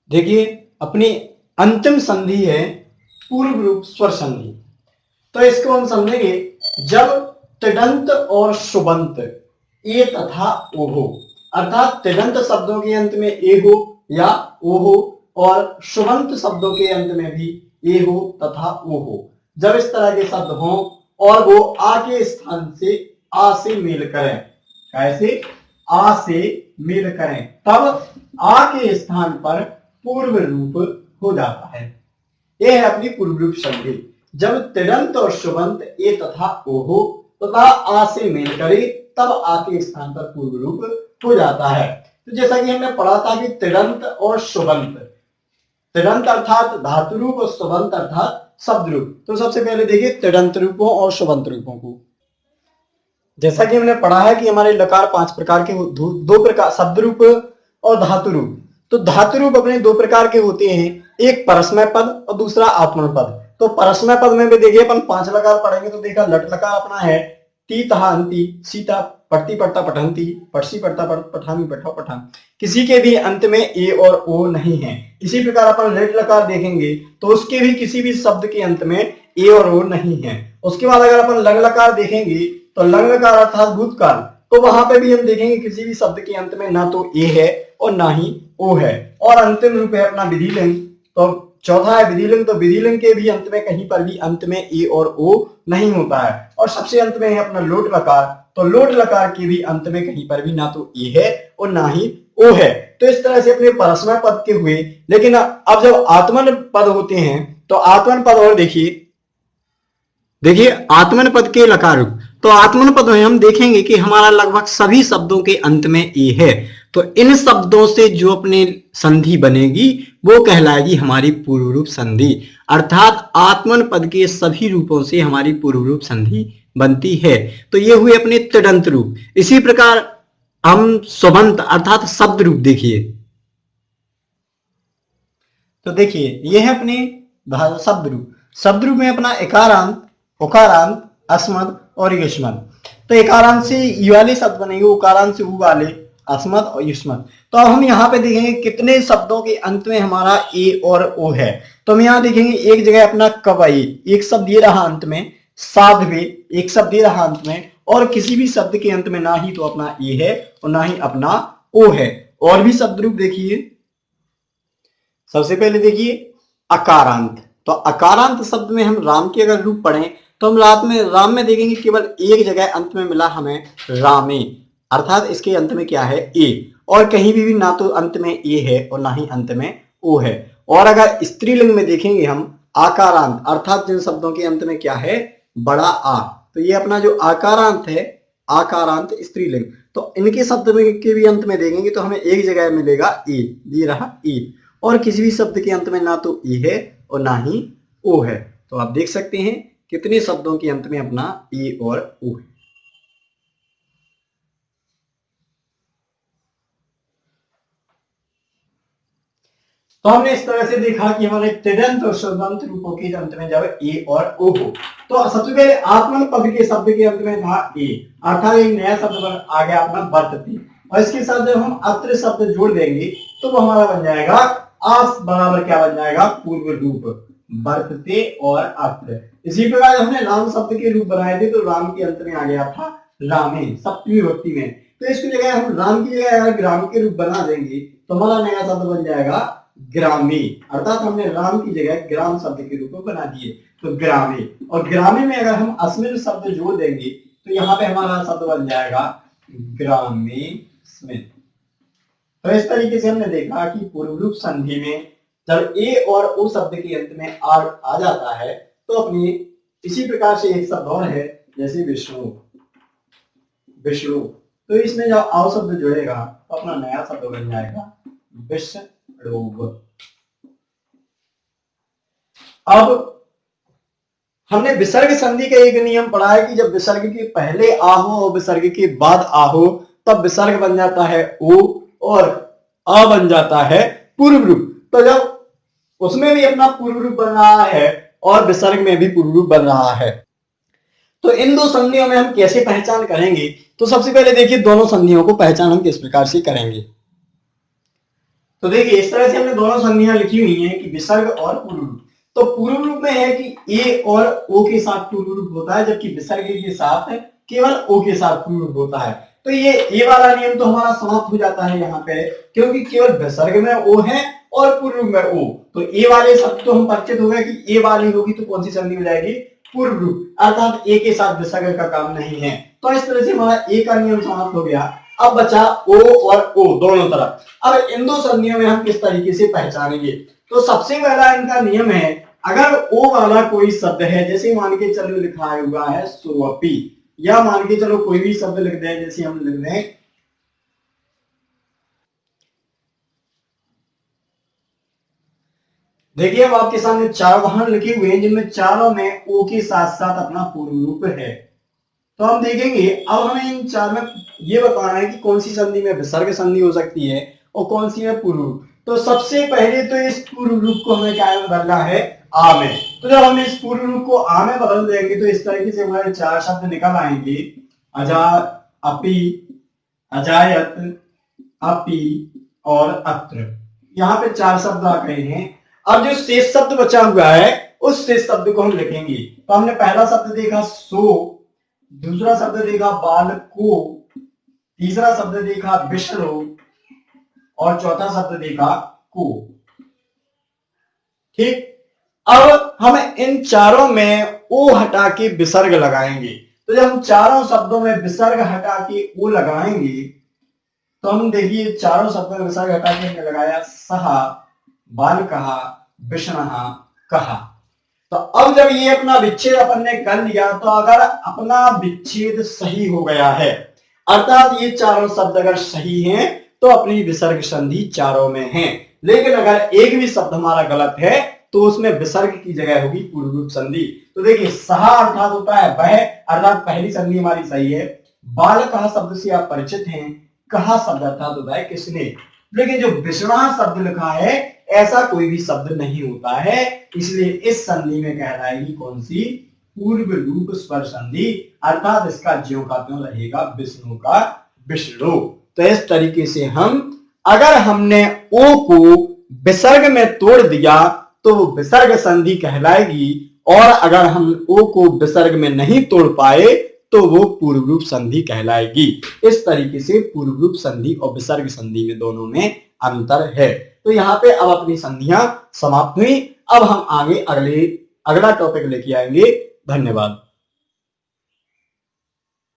देखिए अपनी अंतिम संधि है पूर्व रूप स्वर संधि। तो इसको हम समझेंगे जब तिङंत और सुबंत ए तथा ओ हो, अर्थात तिङंत शब्दों के अंत में ए हो या ओ हो और सुबंत शब्दों के अंत में भी ए हो तथा ओ हो। जब इस तरह के शब्द हों और वो आ के स्थान से आ से मेल करें, कैसे आ से मेल करें, तब आ के स्थान पर पूर्व रूप हो जाता है। यह है अपनी पूर्व रूप संधि। जब तिङंत और सुबंत ए तथा ओ हो तथा आ से मेल करे तब आ के स्थान पर पूर्व रूप हो जाता है। तो जैसा कि हमने पढ़ा था कि तिङंत और सुबंत, तिङंत अर्थात धातु रूप और सुबंत अर्थात शब्द रूप। तो सबसे पहले देखिए तिङंत रूपों और सुबंत रूपों को। जैसा कि हमने पढ़ा है कि हमारे लकार 5 प्रकार के, दो प्रकार शब्द रूप और धातु रूप। तो धातु रूप अपने दो प्रकार के होते हैं, एक परस्मय पद और दूसरा आत्मन पद। तो परस्मय पद में भी देखिए अपन 5 लकार पढ़ेंगे तो देखा लट लकार अपना है टी तहा अंति, सीता पढ़ती पढ़ता पठंती, पढ़सी पढ़ता पठामी पठाओ पठान। किसी के भी अंत में ए और ओ नहीं है। इसी प्रकार अपन लेट लकार देखेंगे तो उसके भी किसी भी शब्द के अंत में ए और ओ नहीं है। उसके बाद अगर अपन लंग लकार देखेंगे तो लंग लकार अर्थात भूतकाल, तो वहां पे भी हम देखेंगे किसी भी शब्द के अंत में ना तो ए है और ना ही ओ है। और अंतिम रूप है अपना विधिलिंग। तो चौथा है विधिलिंग। तो विधिलिंग के भी अंत में कहीं पर भी अंत में ए और ओ नहीं होता है। और सबसे अंत में है अपना लोट लकार। तो लोट लकार के भी अंत में कहीं पर भी ना तो ए है और ना ही ओ है। तो इस तरह से अपने परस्मय पद के हुए। लेकिन अब जब आत्मन पद होते हैं तो आत्मन पद, और देखिए आत्मन पद के लकार रूप। तो आत्मन पद में हम देखेंगे कि हमारा लगभग सभी शब्दों के अंत में ए है। तो इन शब्दों से जो अपने संधि बनेगी वो कहलाएगी हमारी पूर्व रूप संधि। अर्थात आत्मन पद के सभी रूपों से हमारी पूर्व रूप संधि बनती है। तो ये हुए अपने तिङंत रूप। इसी प्रकार हम सुबंत अर्थात शब्द रूप देखिए। तो देखिए ये है अपने शब्द रूप। शब्द रूप में अपना एकारांत, उकारांत, अस्मद और युष्मद। तो एकारांत से ई वाले शब्द बनेंगे, उकारांत से उ वाले, अस्मद और युष्मद। तो अब हम यहाँ पे देखेंगे कितने शब्दों के अंत में हमारा ए और ओ है। तो हम यहाँ देखेंगे एक जगह अपना कवई, एक शब्द ये रहा अंत में, साध्वी एक शब्द ये रहा अंत में, और किसी भी शब्द के अंत में ना ही तो अपना ए है और ना ही अपना ओ है। और भी शब्द रूप देखिए। सबसे पहले देखिए अकारांत। तो अकारांत शब्द में हम राम के अगर रूप पढ़ें तो हम राम में देखेंगे केवल एक जगह अंत में मिला हमें रामे, अर्थात इसके अंत में क्या है ए, और कहीं भी ना तो अंत में ए है और ना ही अंत में ओ है। और अगर स्त्रीलिंग में देखेंगे हम आकारांत, अर्थात जिन शब्दों के अंत में क्या है बड़ा आ, तो ये अपना जो आकारांत है आकारांत स्त्रीलिंग। तो इनके शब्द में के भी अंत में देखेंगे तो हमें एक जगह मिलेगा ए, ये रहा ए। और किसी भी शब्द के अंत में ना तो ए है और ना ही ओ है। तो आप देख सकते हैं कितने शब्दों के अंत में अपना ए और ओ है। तो हमने इस तरह से देखा कि हमारे तिङंत और सुबंत रूपों के अंत में जब ए और ओ हो। तो सबसे पहले आत्मन पद के शब्द के अंत में था ए, अर्थात एक नया शब्द आ गया अपना वर्तते, और इसके साथ जब हम अत्र शब्द जोड़ देंगे तो वो हमारा बन जाएगा आस बराबर क्या बन जाएगा पूर्व रूप, वर्तते और अत्र। इसी प्रकार हमने राम शब्द के रूप बनाए थे तो राम के अंत में आ गया था रामे सप्तमी विभक्ति में। तो इसकी जगह हम राम की जगह अगर ग्राम के रूप बना देंगे तो हमारा नया शब्द बन जाएगा ग्रामी, अर्थात हमने राम की जगह ग्राम शब्द के रूप में बना दिए तो ग्रामी। और ग्रामी में अगर हम अस्मिन शब्द जोड़ देंगे तो यहाँ पे हमारा शब्द बन जाएगा ग्रामी स्मित। तो इस तरीके से हमने देखा कि पूर्व रूप संधि में जब ए और ओ शब्द के अंत में आर आ जाता है तो अपनी इसी प्रकार से एक शब्द और है जैसे विष्णु, विष्णु। तो इसमें जब आओ शब्द जुड़ेगा तो अपना नया शब्द बन जाएगा विष्णु। अब हमने विसर्ग संधि का एक नियम पढ़ा है कि जब विसर्ग के पहले आ हो और विसर्ग के बाद आ हो तब विसर्ग बन जाता है ओ और आ बन जाता है पूर्व रूप। तो जब उसमें भी अपना पूर्व रूप बन रहा है और विसर्ग में भी पूर्व रूप बन रहा है, तो इन दो संधियों में हम कैसे पहचान करेंगे। तो सबसे पहले देखिए दोनों संधियों को पहचान हम किस प्रकार से करेंगे। तो देखिए इस तरह से हमने दोनों संधियां लिखी हुई हैं कि विसर्ग और पूर्व रूप। तो पूर्व रूप में है कि ए और ओ के साथ पूर्व रूप होता है, जबकि विसर्ग के साथ केवल ओ के साथ पूर्व रूप होता है। तो ये ए वाला नियम तो हमारा समाप्त हो जाता है यहाँ पे, क्योंकि केवल विसर्ग में ओ है और पूर्व रूप में ओ। तो ए वाले शब्द तो हम परिचित हो गए कि ए वाली होगी तो कौन सी संधि हो जाएगी, पूर्व रूप, अर्थात ए के साथ विसर्ग का काम नहीं है। तो इस तरह से हमारा ए का नियम समाप्त हो गया। अब बचा ओ और ओ दोनों तरफ। अब इन दो संधियों में हम किस तरीके से पहचानेंगे, तो सबसे पहला इनका नियम है, अगर ओ वाला कोई शब्द है, जैसे मान के चलो लिखा हुआ है सोअपी, या मान के चलो कोई भी शब्द लिख दें, जैसे हम लिख दें देखिए अब आपके सामने चार वाहन लिखे हुए हैं, जिनमें चारों में ओ के साथ साथ अपना पूर्व रूप है। तो हम देखेंगे, अब हमें इन चार में ये बताना है कि कौन सी संधि में विसर्ग संधि हो सकती है और कौन सी में पूर्व रूप। तो सबसे पहले तो इस पूर्व रूप को हमें क्या में बदलना है, आ में। तो जब हम इस पूर्व रूप को आ में बदल देंगे तो इस तरीके से हमारे चार शब्द निकल आएंगे, अजा, अपी, अजायत, अपी और अत्र। यहाँ पे चार शब्द आ गए हैं। अब जो शेष शब्द बचा हुआ है उस शेष शब्द को हम लिखेंगे। तो हमने पहला शब्द देखा सो, दूसरा शब्द देखा बालको, तीसरा शब्द देखा विष्णु और चौथा शब्द देखा को। ठीक, अब हम इन चारों में ओ हटा के विसर्ग लगाएंगे। तो जब हम चारों शब्दों में विसर्ग हटा के ओ लगाएंगे तो हम देखिए चारों शब्दों में विसर्ग हटा के हमने लगाया सहा, बाल कहा, विष्णहा कहा। तो अब जब ये अपना विच्छेद अपन ने कर लिया, तो अगर अपना विच्छेद सही हो गया है, अर्थात ये चारों शब्द अगर सही हैं, तो अपनी विसर्ग संधि चारों में है। लेकिन अगर एक भी शब्द हमारा गलत है तो उसमें विसर्ग की जगह होगी पूर्व रूप संधि। तो देखिए सहा अर्थात होता है वह, अर्थात पहली संधि हमारी सही है। बाल कहा शब्द से आप परिचित हैं, कहा शब्द अर्थात होता है किसने। लेकिन जो विष्णा शब्द लिखा है ऐसा कोई भी शब्द नहीं होता है, इसलिए इस संधि में कहलाएगी कौन सी, पूर्व रूप स्वर संधि, अर्थात इसका ज्यों का त्यों रहेगा विष्णु का विष्णु। तो इस तरीके से हम, अगर हमने ओ को विसर्ग में तोड़ दिया तो वो विसर्ग संधि कहलाएगी, और अगर हम ओ को विसर्ग में नहीं तोड़ पाए तो वो पूर्व रूप संधि कहलाएगी। इस तरीके से पूर्व रूप संधि और विसर्ग संधि में दोनों में अंतर है। तो यहाँ पे अब अपनी संधियां समाप्त हुई। अब हम आगे अगला टॉपिक लेके आएंगे। धन्यवाद।